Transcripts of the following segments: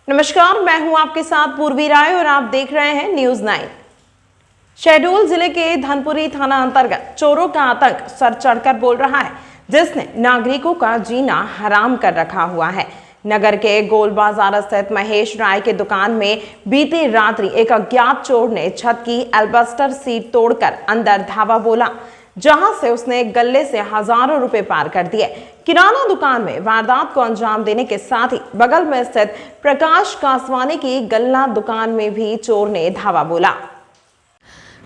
नमस्कार, मैं हूं आपके साथ पूर्वी राय और आप देख रहे हैं न्यूज 9। शहडोल जिले के धनपुरी थाना अंतर्गत चोरों का आतंक सर चढ़कर बोल रहा है, जिसने नागरिकों का जीना हराम कर रखा हुआ है। नगर के गोल बाजार स्थित महेश राय के दुकान में बीती रात्रि एक अज्ञात चोर ने छत की एल्बस्टर सीट तोड़कर अंदर धावा बोला, जहां से उसने गल्ले से हजारों रुपए पार कर दिए। किराना दुकान में वारदात को अंजाम देने के साथ ही बगल में स्थित प्रकाश कासवानी की गल्ला दुकान में भी चोर ने धावा बोला।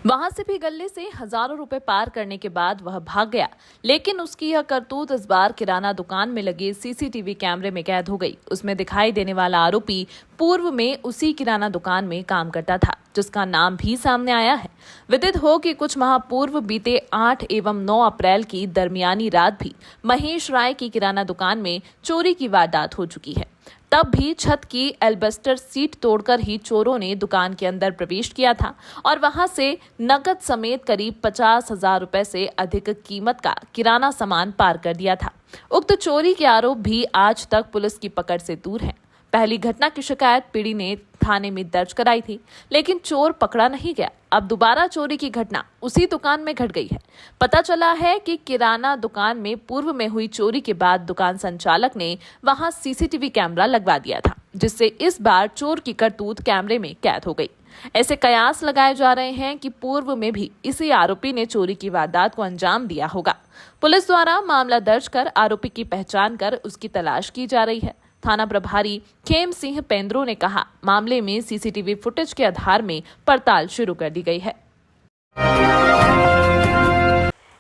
वहां से भी गल्ले से हजारों रुपए पार करने के बाद वह भाग गया, लेकिन उसकी यह करतूत इस बार किराना दुकान में लगे सीसीटीवी कैमरे में कैद हो गई। उसमें दिखाई देने वाला आरोपी पूर्व में उसी किराना दुकान में काम करता था, जिसका नाम भी सामने आया है। विदित हो कि कुछ माह पूर्व बीते 8 एवं 9 अप्रैल की दरमियानी रात भी महेश राय की किराना दुकान में चोरी की वारदात हो चुकी है। तब भी छत की एल्बस्टर सीट तोड़कर ही चोरों ने दुकान के अंदर प्रवेश किया था और वहां से नकद समेत करीब 50,000 रुपए से अधिक कीमत का किराना सामान पार कर दिया था। उक्त चोरी के आरोप भी आज तक पुलिस की पकड़ से दूर हैं। पहली घटना की शिकायत पीड़ी ने थाने में दर्ज कराई थी, लेकिन चोर पकड़ा नहीं गया। अब दोबारा चोरी की घटना उसी दुकान में घट गई है। पता चला है कि किराना दुकान में पूर्व में हुई चोरी के बाद दुकान संचालक ने वहां सीसीटीवी कैमरा लगवा दिया था, जिससे इस बार चोर की करतूत कैमरे में कैद हो गई। ऐसे कयास लगाए जा रहे हैं कि पूर्व में भी इसी आरोपी ने चोरी की वारदात को अंजाम दिया होगा। पुलिस द्वारा मामला दर्ज कर आरोपी की पहचान कर उसकी तलाश की जा रही है। थाना प्रभारी खेम सिंह पेंद्रो ने कहा, मामले में सीसीटीवी फुटेज के आधार में पड़ताल शुरू कर दी गई है।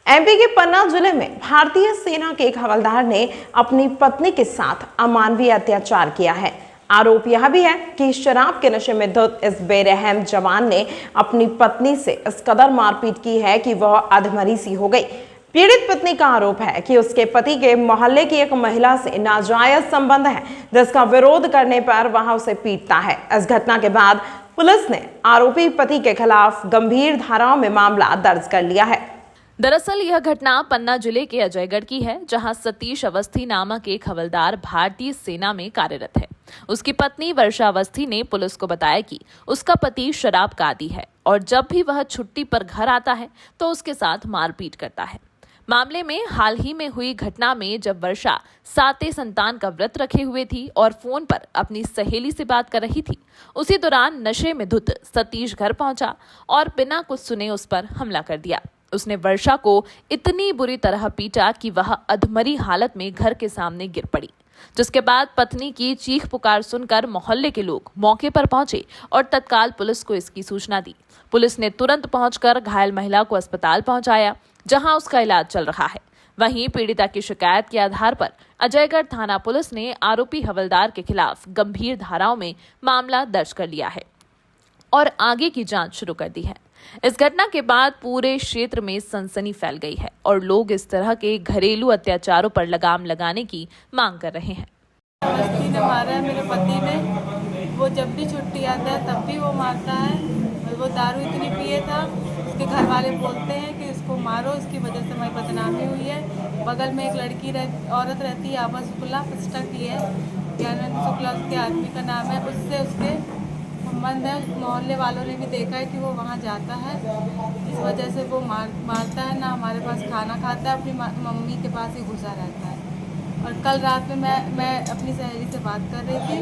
एमपी के पन्ना जिले में भारतीय सेना के एक हवलदार ने अपनी पत्नी के साथ अमानवीय अत्याचार किया है। आरोप यह भी है कि शराब के नशे में धुत इस बेरहम जवान ने अपनी पत्नी से इस कदर मारपीट की है कि वह अधमरी सी हो गई। पीड़ित पत्नी का आरोप है कि उसके पति के मोहल्ले की एक महिला से नाजायज संबंध है, जिसका विरोध करने पर वह उसे पीटता है। इस घटना के बाद पुलिस ने आरोपी पति के खिलाफ गंभीर धाराओं में मामला दर्ज कर लिया है। दरअसल यह घटना पन्ना जिले के अजयगढ़ की है, जहां सतीश अवस्थी नामक एक हवलदार भारतीय सेना में कार्यरत है। उसकी पत्नी वर्षा अवस्थी ने पुलिस को बताया कि उसका पति शराब का आदी है और जब भी वह छुट्टी पर घर आता है तो उसके साथ मारपीट करता है। मामले में हाल ही में हुई घटना में जब वर्षा साते संतान का व्रत रखे हुए थी और फोन पर अपनी सहेली से बात कर रही थी, उसी दौरान नशे में धुत सतीश घर पहुंचा और बिना कुछ सुने उस पर हमला कर दिया। उसने वर्षा को इतनी बुरी तरह पीटा कि वह अधमरी हालत में घर के सामने गिर पड़ी, जिसके बाद पत्नी की चीख पुकार सुनकर मोहल्ले के लोग मौके पर पहुंचे और तत्काल पुलिस को इसकी सूचना दी। पुलिस ने तुरंत पहुंचकर घायल महिला को अस्पताल पहुंचाया, जहां उसका इलाज चल रहा है। वहीं पीड़िता की शिकायत के आधार पर अजयगढ़ थाना पुलिस ने आरोपी हवलदार के खिलाफ गंभीर धाराओं में मामला दर्ज कर लिया है और आगे की जांच शुरू कर दी है। इस घटना के बाद पूरे क्षेत्र में सनसनी फैल गई है और लोग इस तरह के घरेलू अत्याचारों पर लगाम लगाने की मांग कर रहे हैं। ने मारा है मेरे पति ने। वो जब भी छुट्टी आता है तब भी वो मारता है। वो दारू इतनी पिए था, उसके घर वाले बोलते हैं कि इसको मारो, इसकी वजह से हमारी बदनामी हुई है। बगल में एक लड़की औरत रहती है, आभा शुक्ला, प्रतिष्ठा की है, ज्ञानंद शुक्ला उसके आदमी का नाम है। उससे उसके संबंध है। मोहल्ले वालों ने भी देखा है कि वो वहाँ जाता है, इस वजह से वो मारता है। ना हमारे पास खाना खाता है, अपनी मम्मी के पास ही घुसा रहता है। और कल रात में मैं अपनी सहेली से बात कर रही थी,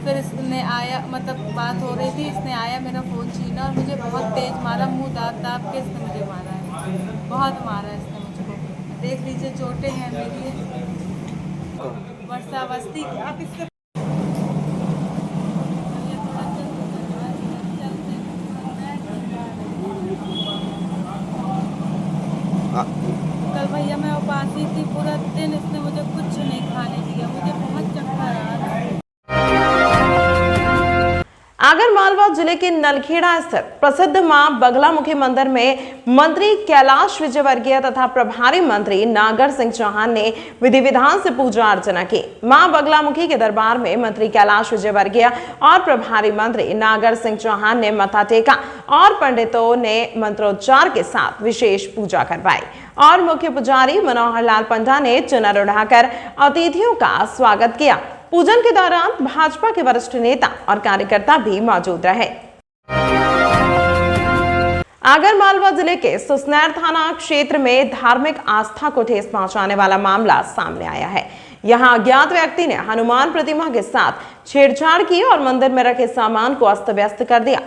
फिर इसने आया, मतलब बात हो रही थी, इसने आया, मेरा फ़ोन छीना और मुझे बहुत तेज मारा, मुंह दाब के इसने मुझे मारा है। बहुत मारा है इसने मुझको। देख लीजिए चोटें हैं मेरी। वर्षा अवस्थी, आप इससे कल भैया मैं उपासी थी पूरा दिन, इसने मुझे कुछ नहीं खाने दिया, मुझे बहुत चक्कर आ रहा है। आगरमालवा जिले के नलखेड़ा स्थित प्रसिद्ध मां बगलामुखी मंदिर में मंत्री कैलाश विजयवर्गीय तथा प्रभारी मंत्री नागर सिंह चौहान ने विधि विधान से पूजा अर्चना की। मां बगलामुखी के दरबार में मंत्री कैलाश विजयवर्गीय और प्रभारी मंत्री नागर सिंह चौहान ने मत्था टेका और पंडितों ने मंत्रोच्चार के साथ विशेष पूजा करवाई और मुख्य पुजारी मनोहर लाल पंडा ने चुनर उड़ाकर अतिथियों का स्वागत किया। पूजन के दौरान भाजपा के वरिष्ठ नेता और कार्यकर्ता भी मौजूद रहे। आगरमालवा जिले के सुसनेर थाना क्षेत्र में धार्मिक आस्था को ठेस पहुंचाने वाला मामला सामने आया है। यहां अज्ञात व्यक्ति ने हनुमान प्रतिमा के साथ छेड़छाड़ की और मंदिर में रखे सामान को अस्त व्यस्त कर दिया।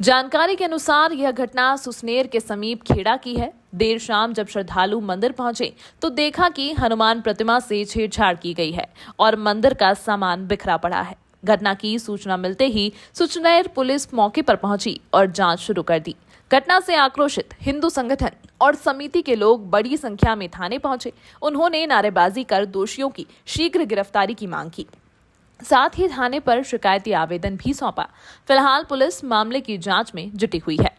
जानकारी के अनुसार यह घटना सुसनेर के समीप खेड़ा की है। देर शाम जब श्रद्धालु मंदिर पहुंचे तो देखा कि हनुमान प्रतिमा से छेड़छाड़ की गई है और मंदिर का सामान बिखरा पड़ा है। घटना की सूचना मिलते ही सुसनेर पुलिस मौके पर पहुंची और जांच शुरू कर दी। घटना से आक्रोशित हिंदू संगठन और समिति के लोग बड़ी संख्या में थाने पहुंचे। उन्होंने नारेबाजी कर दोषियों की शीघ्र गिरफ्तारी की मांग की। साथ ही थाने पर शिकायती आवेदन भी सौंपा। फिलहाल पुलिस मामले की जांच में जुटी हुई है।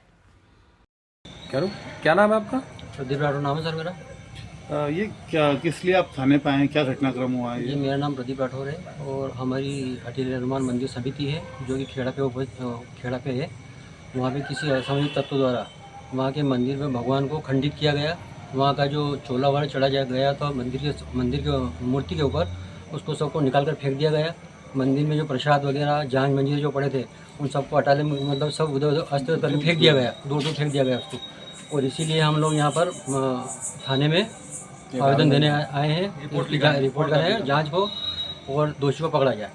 क्या नाम है आपका? प्रदीप राठौर नाम है सर मेरा। ये क्या किस लिए आप थाने पे आए हैं? क्या घटनाक्रम हुआ है? जी मेरा नाम प्रदीप राठौर है और हमारी हटीले हनुमान मंदिर समिति है जो कि खेड़ा पे है। वहाँ पे किसी असामाजिक तत्व द्वारा वहाँ के मंदिर में भगवान को खंडित किया गया। वहाँ का जो चोला वगैरह चढ़ा गया था मंदिर के मूर्ति के ऊपर, उसको सबको निकाल कर फेंक दिया गया। मंदिर में जो प्रसाद वगैरह जांच मंजिल जो पड़े थे उन सबको हटाने में मतलब सब उधर अस्त करके फेंक दिया गया, दूर फेंक दिया गया उसको। और इसीलिए हम लोग यहाँ पर थाने में आवेदन देने आए हैं, रिपोर्ट कर रहे हैं, जाँच हो और दोषी को पकड़ा जाए।